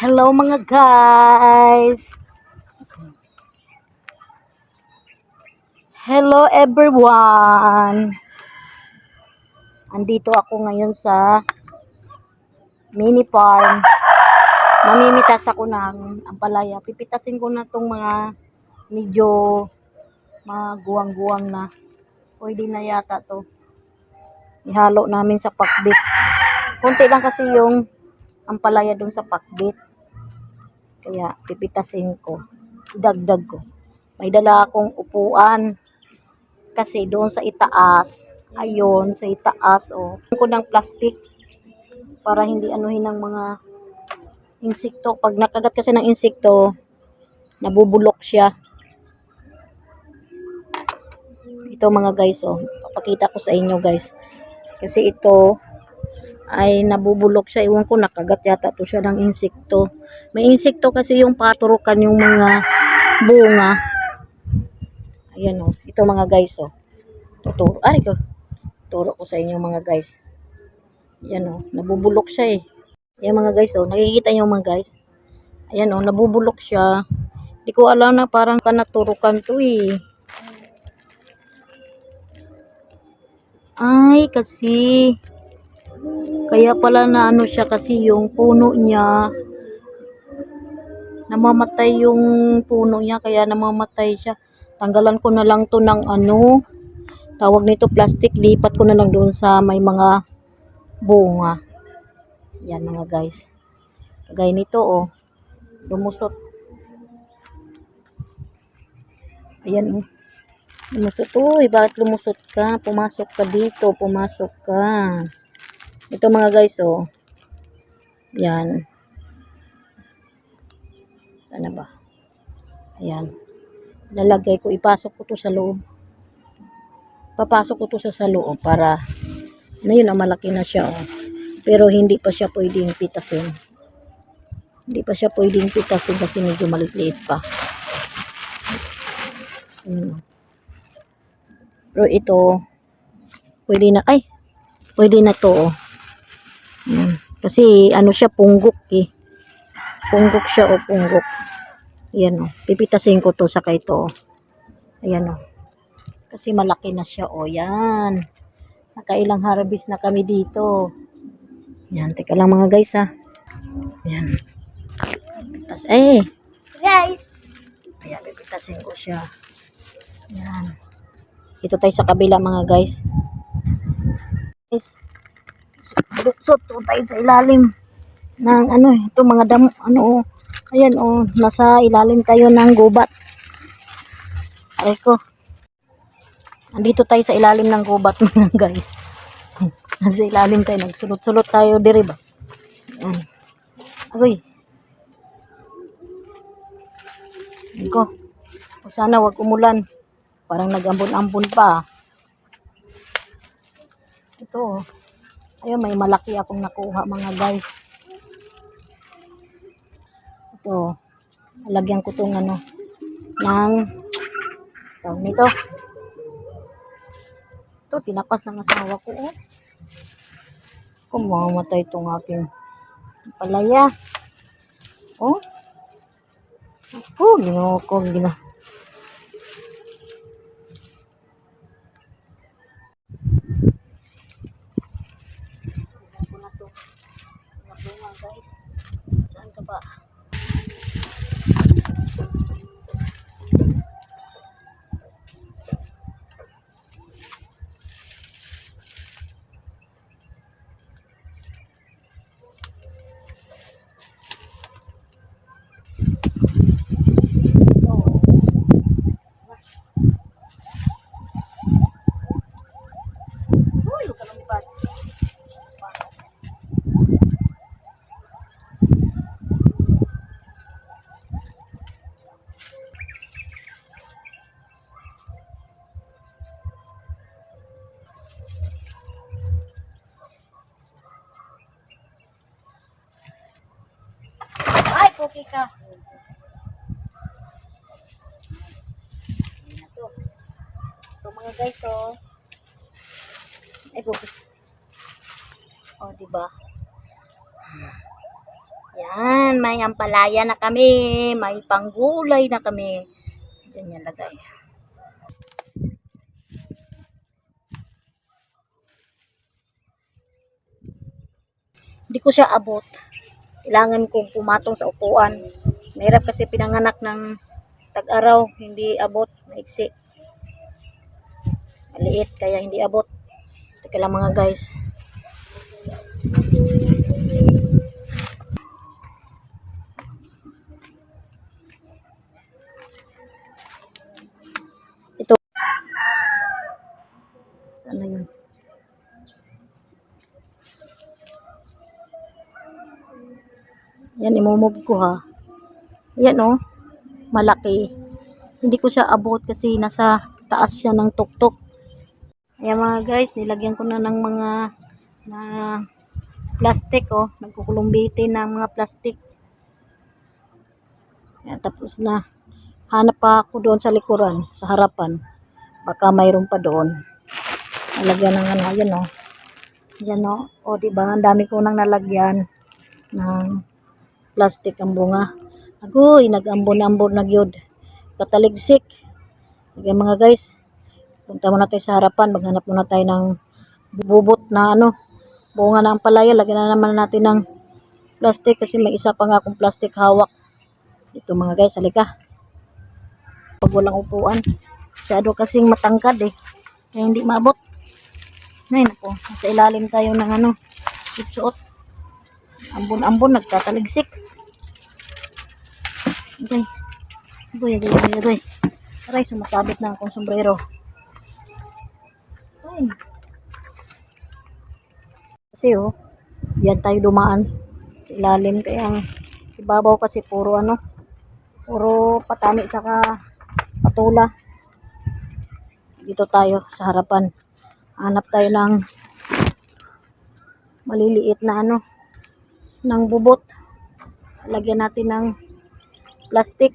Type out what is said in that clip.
Hello mga guys. Hello everyone. Andito ako ngayon sa mini farm. Mamimitas ako ng ampalaya. Pipitasin ko na tong mga medyo maguwang-guwang na. Pwede na yata to. Ihalo namin sa pakbit. Kunti lang kasi yung ampalaya dun sa pakbit. Kaya pipitasin ko. Dagdag ko. May dala akong upuan. Kasi doon sa itaas, ayun, sa itaas, ko ng plastic para hindi anuhin ng mga insekto. Pag nakagat kasi ng insekto, nabubulok siya. Ito mga guys, papakita ko sa inyo guys. Kasi ito ay nabubulok siya. Iwan ko, nakagat yata to siya ng insekto. May insekto kasi yung paturukan yung mga bunga. Ayan ito mga guys tuturo. Turo ko sa inyo mga guys. Yan nabubulok siya Yan mga guys nakikita niyo mga guys. Ayan nabubulok siya. Hindi ko alam na parang kanaturukan to Ay, kasi kaya pala na ano siya kasi yung puno niya namamatay yung puno niya kaya namamatay siya. Tanggalan ko na lang to ng tawag nito plastic, lipat ko na lang doon sa may mga bunga. Yan mga guys. Kagaya nito lumusot. Ayan lumusot. Bakit lumusot ka? Pumasok ka dito. Pumasok ka. Ito mga guys yan. Sana ba? Ayan. Lalagay ko. Ipasok ko to sa loob. Papasok ko to sa loob para yun malaki na siya Pero hindi pa siya pwedeng pitasin. Hindi pa siya pwedeng pitasin kasi medyo maliit pa. Pero ito pwede na to kasi siya punggok punggok siya punggok. Ayan pipitasin ko to saka ito ayan kasi malaki na siya yan. Nakailang harvest na kami dito. Yan, teka lang mga guys Yan. Pitas guys. Ayan, pipitasin ko siya. Yan. Ito tayo sa kabila mga guys. Luksot tayo sa ilalim ng ito mga damo ayan nasa ilalim tayo ng gubat. Aray ko. Andito tayo sa ilalim ng gubat mga guys. Nasa ilalim tayo, nagsulot-sulot tayo diri ba. Ayan. Agoy. Ko. Sana wag umulan. Parang nag-ambon-ambon pa. Ito ayun may malaki akong nakuha mga guys. Ito lagyan ko tong ng tawag nito. Ito tinapas ng asawa ko kung mamamatay itong aking palaya. Ginoo ko guys. Saan ka ba? Okay ka. Ito mga guys ay bukas. Diba? Yan, may ampalaya na kami. May panggulay na kami. Diyan yan lagay. Hindi ko siya abot. Kailangan kong pumatong sa upuan. Mahirap kasi pinanganak ng tag-araw. Hindi abot. Maiksi. Maliit kaya hindi abot. Teka lang mga guys. Ito. Saan na yun? Yan, imumove ko ha. Yan oh. Malaki. Hindi ko siya abot kasi nasa taas siya ng tuktok. Ayan mga guys, nilagyan ko na ng mga na plastic oh. Nagkukulumbiti ng mga plastic. Ayan, tapos na. Hanap pa ako doon sa likuran, sa harapan. Baka mayroon pa doon. Nalagyan ng ano, yan oh. Yan oh. O diba, ang dami ko nang nalagyan ng plastic ang bunga. Agoy, nag-ambon-ambon na gyud. Kataligsik. Ayan mga guys. Punta muna tayo sa harapan. Maghanap muna tayo ng bubot na ano. Bunga na ang palaya. Lagyan na naman natin ng plastic kasi may isa pa nga akong plastic hawak. Ito mga guys, halika. Pag walang upuan. Masyado kasing matangkad eh. Kaya hindi maabot. Ay nako, sa ilalim tayo ng ano. Suot. Ambon-ambon, nagtataligsik. Okay. Agoy. Aray, sumasabit na akong sombrero. Ay. Kasi oh, yan tayo dumaan sa ilalim. Kaya ang ibabaw kasi puro ano, puro patani saka patula. Dito tayo sa harapan. Hanap tayo ng maliliit na ano, ng bubot. Lagyan natin ng plastic.